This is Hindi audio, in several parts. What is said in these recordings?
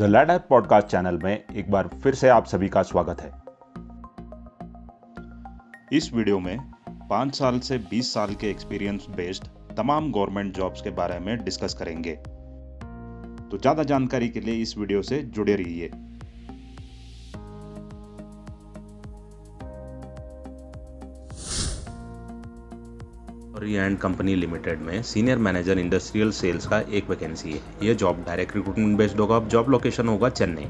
द लैडर पॉडकास्ट चैनल में एक बार फिर से आप सभी का स्वागत है। इस वीडियो में 5 साल से 20 साल के एक्सपीरियंस बेस्ड तमाम गवर्नमेंट जॉब्स के बारे में डिस्कस करेंगे। तो ज़्यादा जानकारी के लिए इस वीडियो से जुड़े रहिए। लॉरी एंड कंपनी लिमिटेड में सीनियर मैनेजर इंडस्ट्रियल सेल्स का एक वैकेंसी है। यह जॉब डायरेक्ट रिक्रूटमेंट बेस्ड होगा। जॉब लोकेशन होगा चेन्नई।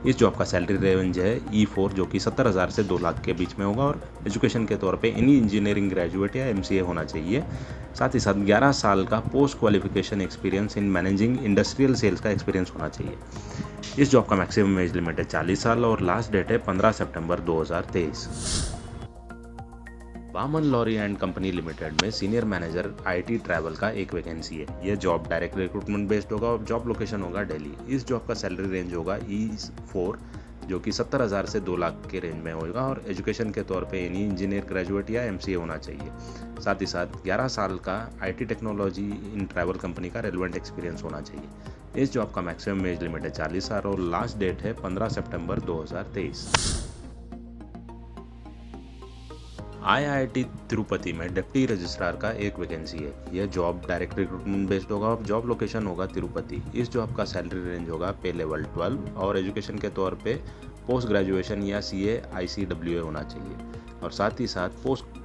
इस जॉब का सैलरी रेंज है E4 जो कि 70,000 से 2 लाख के बीच में होगा और एजुकेशन के तौर पे एनी इंजीनियरिंग ग्रेजुएट या MCA होना चाहिए। साथ ही साथ 11 साल का post qualification experience in managing industrial sales का एक्सपीरियंस होना चाहिए। इस जॉब का मैक्सिमम एज लिमिट है 40 साल और लास्ट डेट है 15 सितंबर 2023। बामन लॉरी एंड कंपनी लिमिटेड में सीनियर मैनेजर IT ट्रैवल का एक वैकेंसी है। यह जॉब डायरेक्ट रिक्रूटमेंट बेस्ड होगा और जॉब लोकेशन होगा दिल्ली। इस जॉब का सैलरी रेंज होगा E4 जो कि 70,000 से 2 लाख के रेंज में होगा और एजुकेशन के तौर पे एनी इंजीनियर ग्रेजुएट या MCA होना चाहिए। साथ ही साथ 11 साल का IT technology in travel company का रेलेवेंट एक्सपीरियंस होना चाहिए। इस जॉब का मैक्सिमम एज लिमिट है 40 साल और लास्ट डेट है 15 सितंबर 2023। IIT तिरुपति में डिप्टी रजिस्ट्रार का एक वैकेंसी है। यह जॉब डायरेक्ट रिक्रूटमेंट बेस्ड होगा और जॉब लोकेशन होगा तिरुपति। इस जॉब का सैलरी रेंज होगा पे लेवल 12 और एजुकेशन के तौर पे पोस्ट ग्रेजुएशन या CA ICWA होना चाहिए और साथ ही साथ पोस्ट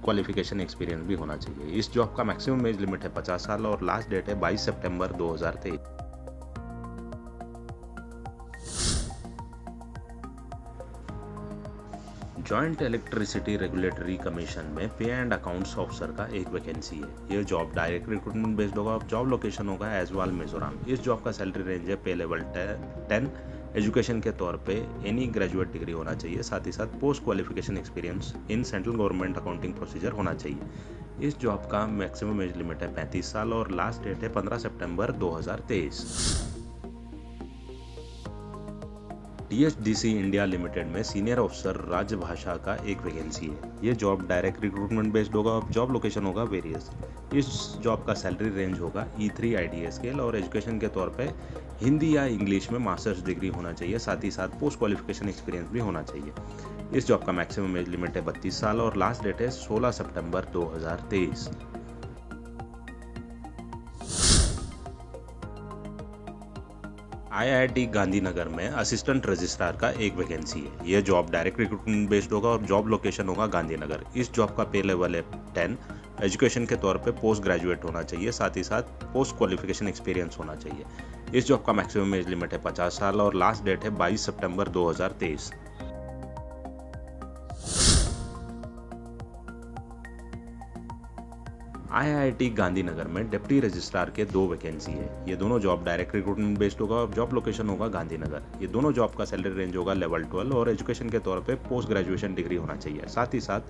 क्वालिफिकेशन एक्सपीरियंस भी होना चाहिए। इस जॉब का मैक्सिमम एज लिमिट है 50 साल और लास्ट डेट है 22 सितंबर 2023। जॉइंट इलेक्ट्रिसिटी रेगुलेटरी कमीशन में पे एंड अकाउंट्स ऑफिसर का एक वैकेंसी है। यह जॉब डायरेक्ट रिक्रूटमेंट बेस्ड होगा और जॉब लोकेशन होगा ऐजवाल मिजोरम। इस जॉब का सैलरी रेंज है पे लेवल 10। एजुकेशन के तौर पे एनी ग्रेजुएट डिग्री होना चाहिए। साथ ही साथ post qualification experience in central government accounting procedure होना चाहिए। इस जॉब का मैक्सिमम एज लिमिट है 35 साल और लास्ट डेट है 15 सितंबर 2023। THDC इंडिया लिमिटेड में सीनियर ऑफिसर राजभाषा का एक वैकेंसी है। ये जॉब डायरेक्ट रिक्रूटमेंट बेस्ड होगा और जॉब लोकेशन होगा वेरियस। इस जॉब का सैलरी रेंज होगा E3 IDA स्केल और एजुकेशन के तौर पे हिंदी या इंग्लिश में मास्टर्स डिग्री होना चाहिए। साथ ही साथ पोस्ट क्वालिफिकेशन एक्सपीरियंस भी होना चाहिए। इस जॉब का मैक्सिमम एज लिमिट है 32 साल और लास्ट डेट है 16 सितंबर 2023। IIT गांधीनगर में असिस्टेंट रजिस्ट्रार का एक वैकेंसी है। यह जॉब डायरेक्ट रिक्रूटमेंट बेस्ड होगा और जॉब लोकेशन होगा गांधीनगर। इस जॉब का पे लेवल है 10। एजुकेशन के तौर पे पोस्ट ग्रेजुएट होना चाहिए। साथ ही साथ पोस्ट क्वालिफिकेशन एक्सपीरियंस होना चाहिए। इस जॉब का मैक्सिमम एज लिमिट है 50 साल और लास्ट डेट है 22 सितंबर 2023। IIT गांधीनगर में डिप्टी रजिस्ट्रार के 2 वैकेंसी है। ये दोनों जॉब डायरेक्ट रिक्रूटमेंट बेस्ड होगा और जॉब लोकेशन होगा गांधीनगर। ये दोनों जॉब का सैलरी रेंज होगा लेवल 12 और एजुकेशन के तौर पे पोस्ट ग्रेजुएशन डिग्री होना चाहिए। साथ ही साथ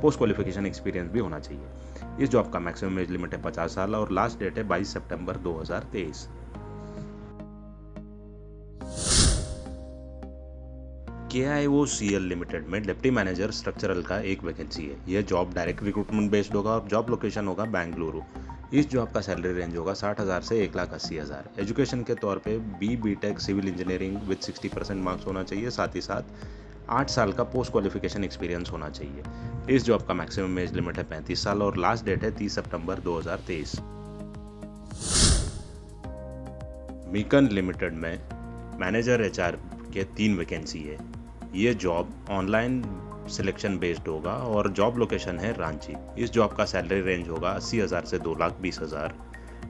पोस्ट क्वालिफिकेशन एक्सपीरियंस भी होना चाहिए। इस जॉब का मैक्सिमम एज लिमिट है 50 साल और लास्ट डेट है 22 सितंबर 2023। KIOCL लिमिटेड में डिप्टी मैनेजर स्ट्रक्चरल का एक वैकेंसी है। यह जॉब डायरेक्ट रिक्रूटमेंट बेस्ड होगा और जॉब लोकेशन होगा बेंगलुरु। इस जॉब का सैलरी रेंज होगा 60,000 से 1,80,000। एजुकेशन के तौर पे BTech civil engineering with 60% marks होना चाहिए। साथ ही साथ 8 साल का पोस्ट क्वालिफिकेशन एक्सपीरियंस होना चाहिए। इस जॉब का मैक्सिमम एज लिमिट है 35 साल और लास्ट डेट है 30 सितंबर 2023। मीकन लिमिटेड में मैनेजर HR के 3 वैकेंसी है। ये जॉब ऑनलाइन सिलेक्शन बेस्ड होगा और जॉब लोकेशन है रांची। इस जॉब का सैलरी रेंज होगा 80,000 से 2,20,000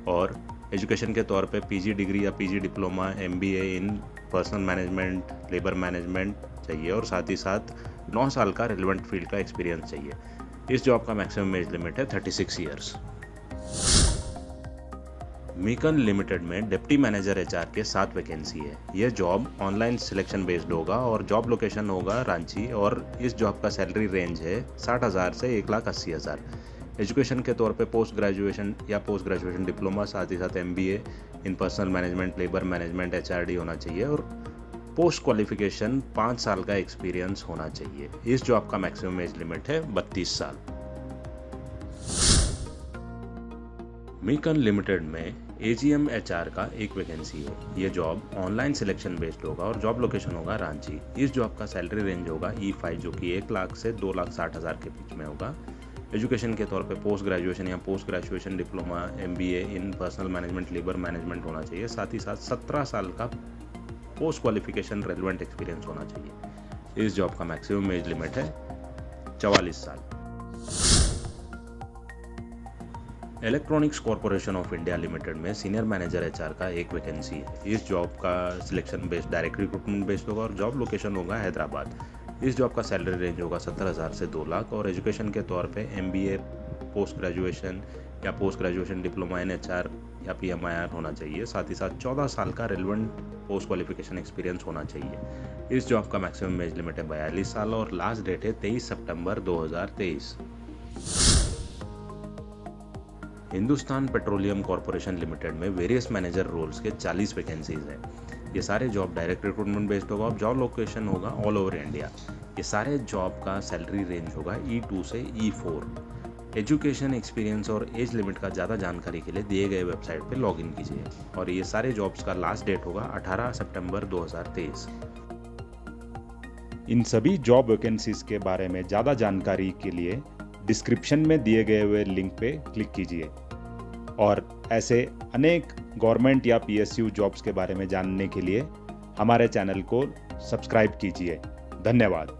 और एजुकेशन के तौर पे PG डिग्री या PG diploma MBA in personal management labour management चाहिए और साथ ही साथ 9 साल का रिलेवेंट फील्ड का एक्सपीरियंस चाहिए। इस जॉब का मैक्सिमम एज लिमिट है 36 ईयर्स। मीकन लिमिटेड में डिप्टी मैनेजर HR के 7 वैकेंसी है। यह जॉब ऑनलाइन सिलेक्शन बेस्ड होगा और जॉब लोकेशन होगा रांची और इस जॉब का सैलरी रेंज है 60,000 से 1,80,000। एजुकेशन के तौर पे पोस्ट ग्रेजुएशन या पोस्ट ग्रेजुएशन डिप्लोमा साथ ही साथ MBA in personal management labour management HRD होना चाहिए और पोस्ट क्वालिफिकेशन 5 साल का एक्सपीरियंस होना चाहिए। इस जॉब का मैक्सिमम एज लिमिट है 32 साल। मीकन लिमिटेड में AGM HR का एक वैकेंसी है। ये जॉब ऑनलाइन सिलेक्शन बेस्ड होगा और जॉब लोकेशन होगा रांची। इस जॉब का सैलरी रेंज होगा E5 जो कि 1 लाख से 2,60,000 के बीच में होगा। एजुकेशन के तौर पे पोस्ट ग्रेजुएशन या post graduation diploma MBA in personal management labour management होना चाहिए। साथ ही साथ 17 साल का पोस्ट क्वालिफिकेशन रेलेवेंट एक्सपीरियंस होना चाहिए। इस जॉब का मैक्सिमम एज लिमिट है 44 साल। Electronics corporation of India limited में सीनियर मैनेजर HR का एक वैकेंसी है। इस जॉब का selection based direct recruitment based होगा और जॉब लोकेशन होगा हैदराबाद। इस जॉब का सैलरी रेंज होगा 17,000 से 2 लाख और एजुकेशन के तौर पे MBA पोस्ट ग्रेजुएशन या post graduation diploma in HR या PMIR होना चाहिए। साथ ही साथ 14 साल का रेलेवेंट पोस्ट क्वालिफिकेशन एक्सपीरियंस होना चाहिए। इस जॉब का मैक्सिमम एज लिमिट है 42 साल और लास्ट डेट है 23 सितंबर 2023। हिंदुस्तान पेट्रोलियम कॉरपोरेशन लिमिटेड में वेरियस मैनेजर रोल्स के 40 वैकेंसीज हैं। ये सारे जॉब डायरेक्ट रिक्रूटमेंट बेस्ड होगा और जॉब लोकेशन होगा ऑल ओवर इंडिया। ये सारे जॉब का सैलरी रेंज होगा E2 से E4। एजुकेशन, एक्सपीरियंस और एज लिमिट का ज़्यादा जानकारी के लिए दिए गए वेबसाइट पे लॉगिन कीजिए और ये सारे जॉब्स का लास्ट डेट होगा 18 सितंबर 2023। इन सभी जॉब वैकेंसीज के बारे में ज़्यादा जानकारी के लिए डिस्क्रिप्शन में दिए गए हुए लिंक पे क्लिक कीजिए और ऐसे अनेक गवर्नमेंट या PSU जॉब्स के बारे में जानने के लिए हमारे चैनल को सब्सक्राइब कीजिए। धन्यवाद।